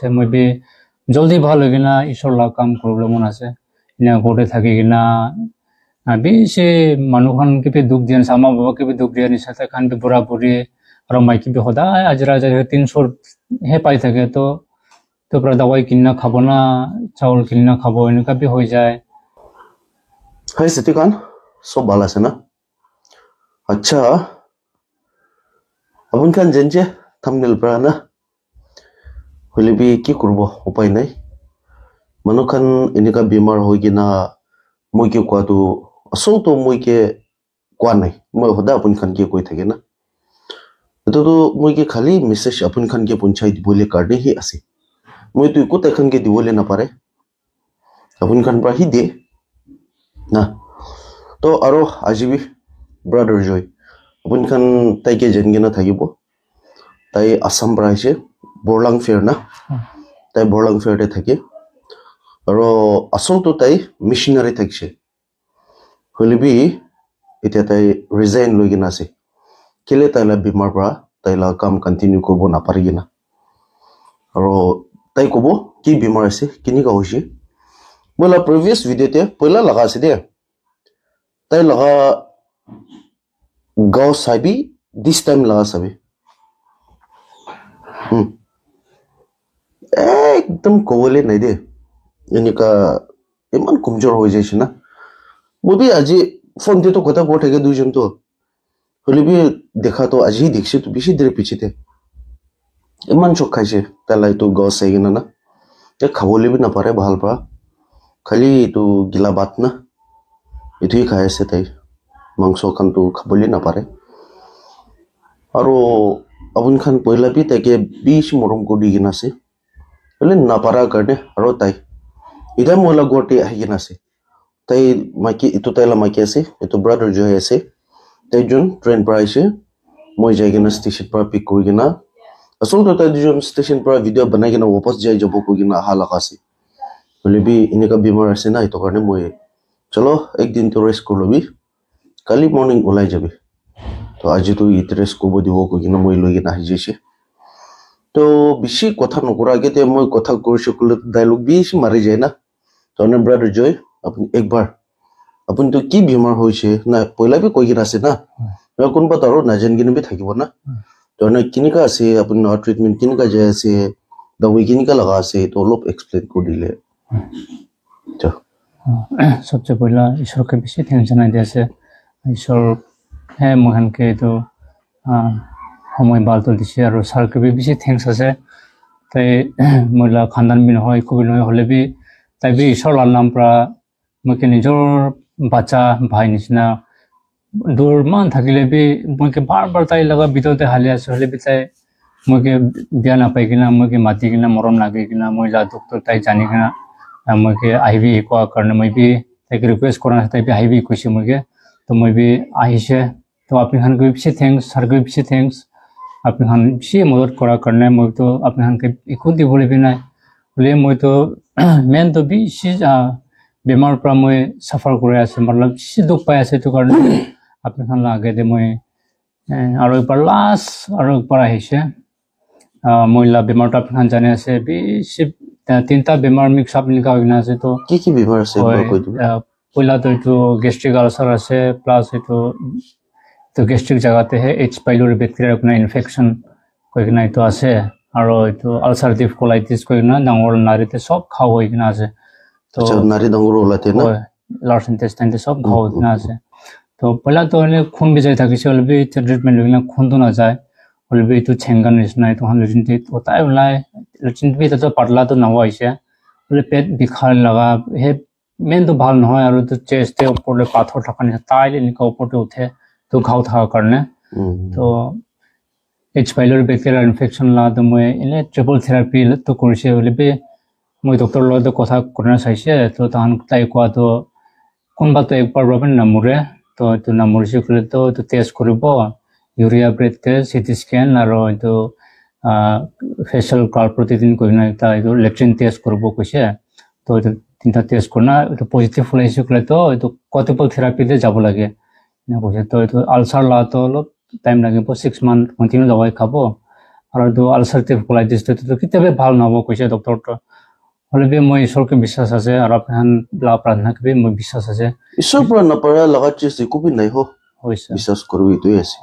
আছে মই বি জলদি ভাল হৈ কিনা ঈশ্বৰ লা কাম কৰিবলৈ মন আছে ইনা ঘৰতে থাকি কিনা বেছি মানুহখন কিবা দুখ দিয়া নিচিনা আমাৰ বাবা কিবা দুখ দিয়া নিচিনা তাইখান বি বুঢ়া বুঢ়ী আৰু মাইকী বি সদায় আজিৰা আজি 300 হে পাই থাকে তো পৰা দাৱাই কিনা খাব না চাউল কিনা খাব এনেকুৱা বি হৈ যায় হাই সিটিকান সব ভালো আছে না আচ্ছা আপন খান জেনজে থামনেল পৰা না হলে বি কি কৰব উপায় নাই মানুহ খান এনেকা বেমাৰ হৈ কিনা মই কি কোৱাটো আসলটো মই কি কোৱা নাই মই সদা আপন খান কি কৈ থাকে না এটো মই কি খালি মেসেজ আপন খান কি পঞ্চায়ত দিবলে কাৰণে হি আছে মই তো একো তেখন কি দিবলে না পাৰে আপন খান পৰা হি দে না তো আৰু আজিবি ব্ৰাদাৰ জয় আপন খান তাইকে জেনগিনা থাকিব তাই আসাম পৰা আহিছে বৰলাং ফেয়াৰ না তাই বৰলাং ফেয়াৰতে থাকে আৰু আসলটো তাই মিশনাৰী থাকিছে হলিবি এতিয়া তাই ৰিজাইন লৈ কিনা আছে কেলে তাইলা বেমাৰ পৰা তাইলা কাম কন্টিনিউ কৰিব নাপাৰি কিনা আৰু তাই ক'ব কি বেমাৰ আছে কিনিকা হৈছে বলা প্ৰিভিয়াছ ভিডিঅ'তে পইলা লগা আছে দে তাই লগা গাঁও চাবি দিস টাইম লগা চাবি একদম ক'বলে নাই দে এনেকা ইমান কমজোৰ হৈ যাইছে না মই বি আজি ফোনতে তো কথা কৈ থাকে দুইজন তো হলে বি দেখা তো আজি দেখছি তো বেছি দেৰি পিছতে ইমান চক খাইছে তাইলাই তো গাঁও চাই কিনা না খাবলৈ বি নাপাৰে ভাল পৰা খালি এইটো গিলা বাত না এইটোৱে খাই আছে তাই মাংস খানটো খাবলৈ নাপাৰে আৰু আপন খান পইলা বি তাইকে বেছি মৰম কৰি কিনা আছে বলে নাপাৰা কাৰণে আৰু তাই এতিয়া মহিলা গুৱাহাটী আহি কিনা আছে তাই মাইকী এইটো তাইলা মাইকী আছে এইটো ব্ৰাদাৰ জয় আছে তাই যোন ট্ৰেইন পৰা আহিছে মই যাই কিনা ষ্টেচন পৰা পিক কৰি কিনা আচলতে তাই দুজন ষ্টেচন পৰা ভিডিঅ' বনাই কিনা ৱাপছ যাই যাব কৈ কিনা অহা লগা আছে বলে বি এনেকা বেমাৰ আছে না এইটো কাৰণে মই চলো একদিন তো ৰেষ্ট কৰি ল'বি কালি মৰ্নিং ওলাই যাবি তো আজি তো ইট ৰেষ্ট কৰিব দিব কৈ কিনা মই লৈ কিনা আহি যাইছে তো বেছি কথা নকৰাকে তে মই কথা কৰিছো ক'লে ডাইলগ বেছি মাৰি যায় না তাৰমানে ব্ৰাদাৰ জয় আপুনি একবাৰ আপুনি তো কি বেমাৰ হৈছে না পইলা বি কৈ কিনা আছে না কোনোবা তাৰো নাজান কিনে বি থাকিব না তাৰমানে কেনেকা আছে আপুনি ট্ৰিটমেণ্ট কেনেকা যাই আছে দাৱাই কেনেকা লগা আছে তো অলপ এক্সপ্লেইন কৰি দিলে সবচেয়ে পহলা ঈশ্বৰকে বেছি থেংকছ জনাই দি আছে ঈশ্বৰ হে মহানকে এইটো সময় ভালটো দিছে আৰু ছাৰকে বেছি থেংকছ আছে তাই মহিলা খানদান বি নহয় একো বি নহয় হ'লে বি তাই বি ঈশ্বৰ লাল নাম পৰা মইকে নিজৰ বাচ্চা ভাই নিচিনা দূৰমান থাকিলে বি মইকে বাৰ বাৰ তাই লগা ভিতৰতে হালি আছে হ'লে বি তাই মইকে বিয়া নাপাই কিনা মইকে মাতি কিনা মৰম লাগি কিনা মহিলা ডক্টৰ তাই জানি কিনা মইকে আহিবি কোৱাৰ কাৰণে মই বি তাইক ৰিকুৱেষ্ট কৰা তাই বি আহিবি কৈছে মইকে তো মই বি আহিছে তো আপোনালোকে বেছি থেংকছ ছাৰকে বেছি থেংকছ আপোনালোকে বেছি মদত কৰাৰ কাৰণে মইতো আপোনালোকে একো দিবলৈ বি নাই হ'লে মইতো মেইনটো বেছি বেমাৰ পৰা মই চাফাৰ কৰি আছে মতলব বেছি দুখ পাই আছে এইটো কাৰণে আপোনালোকৰ আগেদি মই আৰু একবাৰ লাষ্ট আৰু একবাৰ আহিছে মহিলা বেমাৰটো আপোনালোকে জানি আছে বেছি তিনিটা বেমাৰ মিক্স আপ এনেকুৱা হৈ কিনে আছে তো কি বেমাৰ আছে পইলাটো এইটো গেষ্ট্ৰিক আলচাৰ আছে প্লাছ এইটো গেষ্ট্ৰিক জেগাতেহে এইচ পাইলৰি বেক্টেৰিয়াৰ আপোনাৰ ইনফেকশ্যন কৈ কিনে এইটো আছে আৰু এইটো আলচাৰেটিভ কলাইটিছ কৈ কিনে ডাঙৰ নাৰীতে চব খাও হৈ কিনে আছে তো নাৰী ডাঙৰ ওলাতে না লাৰ্জ ইণ্টেষ্টাইনতে চব খাও হৈ কিনে আছে তো পইলাটো হ'লে খুন বিজাই থাকিছে হ'লে বি ট্ৰিটমেণ্ট লৈ কিনে খুনটো নাযায় হ'লে বি এইটো চেংগাৰ নিচিনা এইটো লেট্ৰিনটি ওটাই ওলাই লেট্ৰিনটো এইটো পাতলাটো নোহোৱা হৈছে হ'লে পেট বিষাৰ লগা সেই মেইনটো ভাল নহয় আৰু এইটো চেষ্টে ওপৰলৈ পাথৰ থকা নিচিনা তাইলে এনেকুৱা ওপৰতে উঠে তো ঘাও থকাৰ কাৰণে তো এইচ পাইলৰি বেক্টেৰিয়াৰ ইনফেকশ্যন লগাটো মই এনেই ট্ৰিপল থেৰাপিটো কৰিছে বুলি বি মই ডক্টৰৰ লগত কথা কৰি চাইছে তো তাহান তাই কোৱাটো কোনোবাটো একবাৰ বাবে নমৰে তো এইটো নমৰিছে ক'লেতো এইটো টেষ্ট কৰিব urea bread test CT scan আৰু এইটো ফেচিয়েল কাৰ্ড প্ৰতিদিন কৰি কিনে এটা এইটো লেট্ৰিন টেষ্ট কৰিব কৈছে তো এইটো তিনিটা টেষ্ট কৰি না এইটো পজিটিভ ওলাইছে ক'লেতো এইটো কণ্ট্ৰিপল থেৰাপিতে যাব লাগে কৈছে তো এইটো আলচাৰ লগাটো অলপ টাইম লাগিব 6 মান্থ কণ্টিনিউ দৱাই খাব আৰু এইটো আলচাৰেটিভ কলাইটিছ এইটো কেতিয়াবা ভাল নহ'ব কৈছে ডক্টৰটো হ'লে মই ঈশ্বৰকে বিশ্বাস আছে আৰু আপোনাৰ প্ৰাৰ্থনাকে মই বিশ্বাস আছে ঈশ্বৰ পৰা নাপাৰা লগাত যে একো বি নাই হৈছে বিশ্বাস কৰোঁ এইটোৱে আছে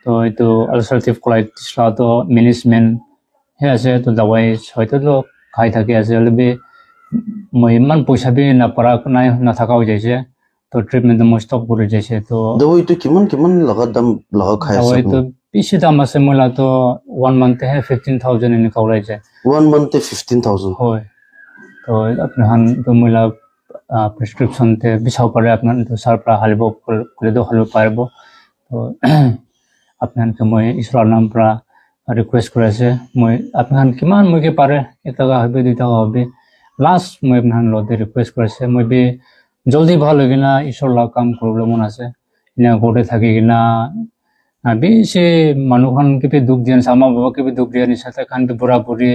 তো এইটো আলচাৰেটিভ কলাইটিছ তো মেনেজমেণ্ট সেই আছে তো দাৱাই হয়তো খাই থাকে আছে হ'লে মই ইমান পইচা বি নাপাৰা নাই নাথাকা হৈ যাইছে তো ট্ৰিটমেণ্টটো মই ষ্টপ কৰি যাইছে তো দাৱাইটো কিমান লগা দাম লগা খাই আছে দাৱাইটো বেছি দাম আছে মই তো 1 মান্থহে 15,000 এনেকুৱা ওলাই যায় 1 মান্থে 15,000 হয় তো আপোনাৰ তো মই প্ৰেছক্ৰিপশ্যনতে বিচাৰিব পাৰে আপোনাৰ চাৰ পৰা হালিব কৰিলেতো হালিব পাৰিব তো আপোনালোকে মই ঈশ্বৰৰ নাম পৰা ৰিকুৱেষ্ট কৰি আছে মই আপোনাক কিমান মইকে পাৰে 1 টকা হবে 2 টকা হবে লাষ্ট মই আপোনাক লগতে ৰিকুৱেষ্ট কৰিছে মই জলদি ভাল হৈ কিনা ঈশ্বৰৰ লগত কাম কৰিবলৈ মন আছে এনে ঘৰতে থাকি কিনা বেছি মানুহখন কিবা দুখ দিয়া নিছে আমাৰ বাবা কিবা দুখ দিয়া নিছে তাইখন বুঢ়া বুঢ়ী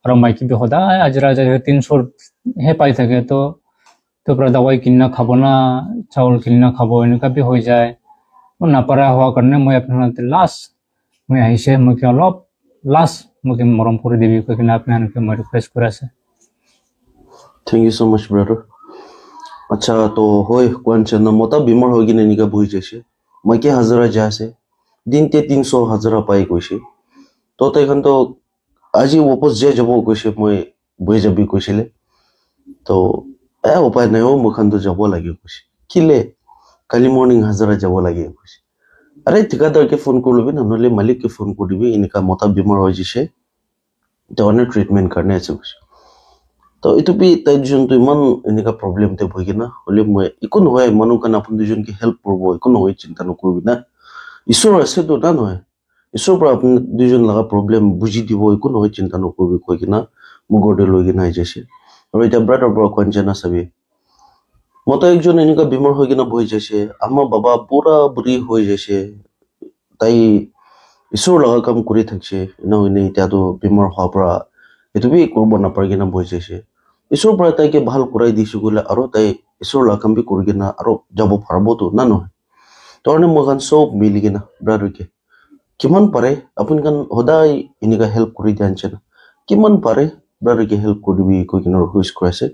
আৰু মাইকী সদায় আজিৰা 300 পাই থাকে তো পৰা দাৱাই কিনা খাব না চাউল কিনা খাব এনেকুৱা হৈ যায় নাপাৰা হোৱাৰ কাৰণে মই আপোনালোকে লাষ্ট মই আহিছে মই অলপ লাষ্ট মোক মৰম কৰি দিবি কৈ কিনে আপোনালোকে মই ৰিকুৱেষ্ট কৰি আছে থ্যাংক ইউ সো মাচ ব্রাদার আচ্ছা তো হয় কোয়ানচেন মোটা বিমার হয়ে গিয়ে নিকা বই যাইছে মাইকে হাজারা যা আছে দিনতে 300 হাজারা পাই কইছে তো তাইখান তো আজি ওপস যে যাব কইছে মই বই যাবি কইছিলে তো উপায় নাই মুখান তো যাব লাগে কইছে কিলে কালি মর্নিং হাজারা যাব লাগে কইছে আরে ঠিকাদারকে ফোন করবি না নলে মালিককে ফোন করবি ইনকা মোটা বিমার হয়ে যাইছে তো অনেক ট্রিটমেন্ট করনে আছে কইছে তো এইটো বি তাই দুজনটো ইমান এনেকা প্ৰব্লেমতে ভই কিনা হ'লে মই একো নহয় মানুহ কাৰণে আপুনি দুজনকে হেল্প কৰিব একো নহয় চিন্তা নকৰিবি না ঈশ্বৰ আছেতো না নহয় ঈশ্বৰৰ পৰা আপুনি দুজন লগা প্ৰব্লেম বুজি দিব একো নহয় চিন্তা নকৰিবি কৈ কিনা মোৰ ঘৰতে লৈ কিনা আহি যাইছে আৰু এতিয়া ব্ৰাদাৰ পৰা কঞ্চনা চাবি মতো একজন এনেকা বেমাৰ হৈ কিনা বহি যাইছে আমাৰ বাবা পুৰা বুঢ়ী হৈ যাইছে তাই ঈশ্বৰ লগা কাম কৰি থাকিছে নহয় এতিয়াতো বেমাৰ হোৱাৰ পৰা এইটো বি কৰিব নাপাৰি কিনা বহি যাইছে ঈশ্বৰ পৰা তাইকে ভাল কৰাই দিছো গ'লে আৰু তাই ঈশ্বৰ লগা কাম বি কৰি কিনা আৰু যাব পাৰিবতো না নহয় তাৰমানে মই কান চব মিলি কিনা ব্ৰাদাৰকে কিমান পাৰে আপুনি কান সদায় এনেকা হেল্প কৰি দিয়া আনছে না কিমান পাৰে ব্ৰাদাৰকে হেল্প কৰিবি কৈ কিনা ৰিকুৱেষ্ট কৰাইছে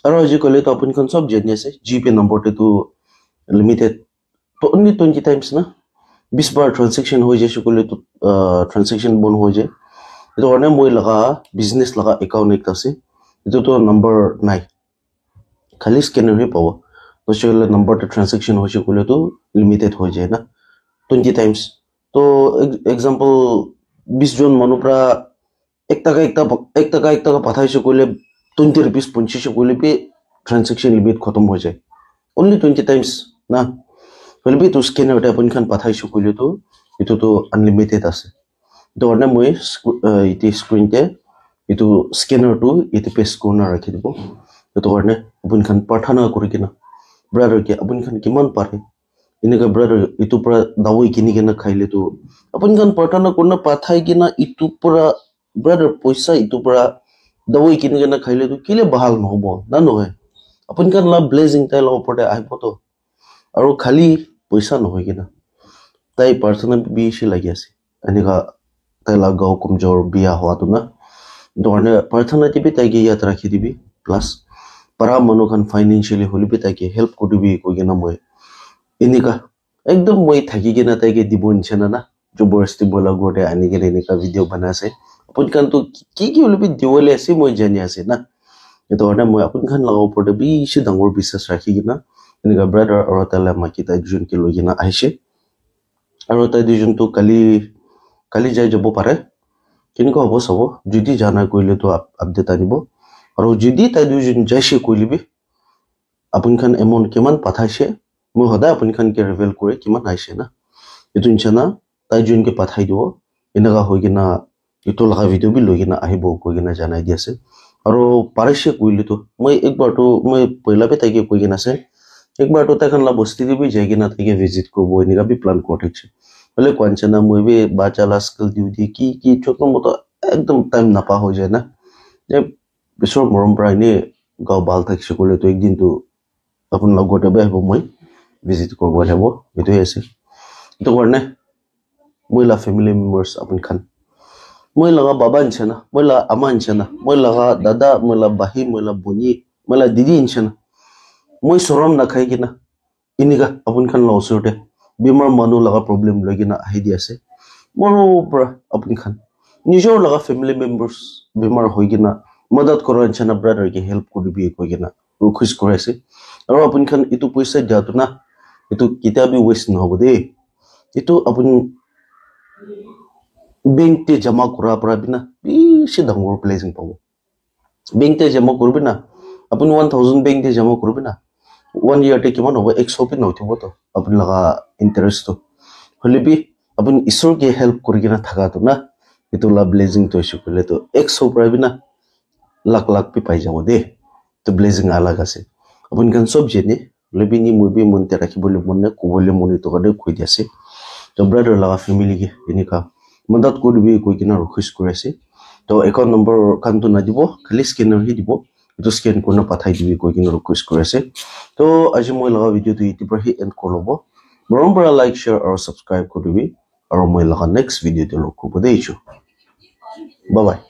আৰু আজিকালি তো আপুনি কান চব জানি আছে জিপে নম্বৰটো লিমিটেড তো অনলি 20 টাইমছ না 20 বাৰ ট্ৰানজেকশ্যন হৈ যাইছে ক'লে তো ট্ৰানজেকশ্যন বন্ধ হৈ যায় এইটো কাৰণে মই লগা বিজনেছ লগা একাউণ্ট একটা আছে এইটোতো নম্বৰ নাই খালি স্কেনাৰহে পাব কৈছে নম্বৰটো ট্ৰানজেকশ্যন হৈছে ক'লেতো লিমিটেড হৈ যায় না 20 টাইমছ তো এক্সাম্পল 20 জন মানুহ পৰা 1 টাকা পঠাইছে ক'লে 20 रुपीस 25 ক'লে বি ট্ৰানজেকশ্যন লিমিট খতম হৈ যায় অনলি 20 টাইমছ না হ'লে বি তো স্কেনাৰতে আপুনি খান পঠাইছে ক'লেতো এইটোতো আনলিমিটেড আছে তো কাৰণে মই এইটো স্ক্ৰীনতে এইটো স্কেনাৰটো এইটো পেষ্ট কৰি ৰাখি দিব সেইটো কাৰণে আপুনি খান প্ৰাৰ্থনা কৰি কিনা ব্ৰাদাৰকে আপুনি খান কিমান পাৰে এনেকা ব্ৰাদাৰ এইটো পৰা দাৱাই কিনি কিনা খাইলেতো আপুনি খান প্ৰাৰ্থনা কৰি পঠাই কিনা ইটো পৰা ব্ৰাদাৰ পইচা ইটো পৰা দাৱাই কিনি কিনা খাইলেতো কিলে ভাল নহ'ব না নহয় আপুনি খান লাভ ব্লেজিং তাই ল'ব ওপৰতে আহিবতো আৰু খালি পইচা নহয় কিনা তাই প্ৰাৰ্থনা বেছি লাগি আছে এনেকা তাই গাঁও কমজোৰ বিয়া হোৱাটো না ধৰণে প্ৰাৰ্থনা দিবি তাইকে ইয়াত ৰাখি দিবি প্লাছ পাৰা মানুহ খান ফাইনেন্সিয়েলি হ'লে বি তাইকে হেল্প কৰিবি কৈ কিনা মই এনেকা একদম মই থাকি কিনা তাইকে দিব নিচিনা না জবৰদস্তি বলা ঘৰতে আনি কিনে এনেকা ভিডিঅ' বনাই আছে আপুনি খানতো কি হ'লে বি দিবলৈ আছে মই জানি আছে না সেইটো কাৰণে মই আপুনি খান লগা ওপৰতে বেছি ডাঙৰ বিশ্বাস ৰাখি কিনা এনেকা ব্ৰাদাৰ আৰু তাইলৈ মাকি তাই দুজনকে লৈ কিনা আহিছে আৰু তাই দুজনটো কালি যাই যাব পাৰে কেনেকুৱা হ'ব চাব যদি জানা কৰিলেতো আপডেট আনিব আৰু যদি তাই দুজন যাইছে কৰিলিবি আপুনি খান এমাউণ্ট কিমান পঠাইছে মই সদায় আপুনি খানকে ৰিভিল কৰে কিমান আহিছে না এইটো নিচিনা তাই দুজনকে পঠাই দিব এনেকুৱা হৈ কিনা এইটো লগা ভিডিঅ' বি লৈ কিনা আহিব কৈ কিনা জনাই দি আছে আৰু পাৰিছে কৰিলেতো মই একবাৰতো মই পহিলাবে তাইকে কৈ কিনা আছে একবাৰতো তাইখন বস্তি দিবি যাই কিনা তাইকে ভিজিট কৰিব এনেকুৱা বি প্লান কৰি থাকিছে বলে কোৱাঞ্চনা মই বি বাচ্চা লাস্কল ডিউটি কি ছোট মতো একদম টাইম নাপা হৈ যায় না যে পিছৰ মৰম পৰা এনেই গাঁও ভাল থাকিছে ক'লেতো একদিনতো আপোনাৰ লগতে আহিব মই ভিজিট কৰিব আহিব এইটোৱে আছে সেইটো কাৰণে মহিলা ফেমিলি মেম্বাৰ্ছ আপুনি খান moi laga baba inchana moi la ama inchana moi laga dada moi la bahi moi la boni moi la didi inchana moi soram na khai kina iniga apun khan la usurte bimar manu laga problem lagina ahi di ase moro bra apun khan nijor laga family members bimar hoigina madad koro inchana brother ki help koribi koigina request korase aro apun khan itu paisa dia tu na itu kita bi waste na hobo de itu apun bank te jama kura para bina bishi dangor blessing pawo bank te jama korbina apun 1000 bank te jama korbina 1 year te kiman hobo 100 pin nothibo to apun laga interest to holibi apun isor ke help korigina thaka to na itu la blessing to shukule to 100 para bina lakh lakh pi pai jabo de to blessing alag ase apun kan sob jeni lebi ni mubi monte rakhibole monne kubole moni to kade khoi diase to brother laga family ke enika madad koribi koi kina request korase to account number kan to na dibo khali scanner hi dibo itu scan korna pathai dibi koi kina request korase to aji moi laga video to iti pra hi end kolobo morom like share or subscribe koribi aro moi laga next video to lok kobo deichu bye bye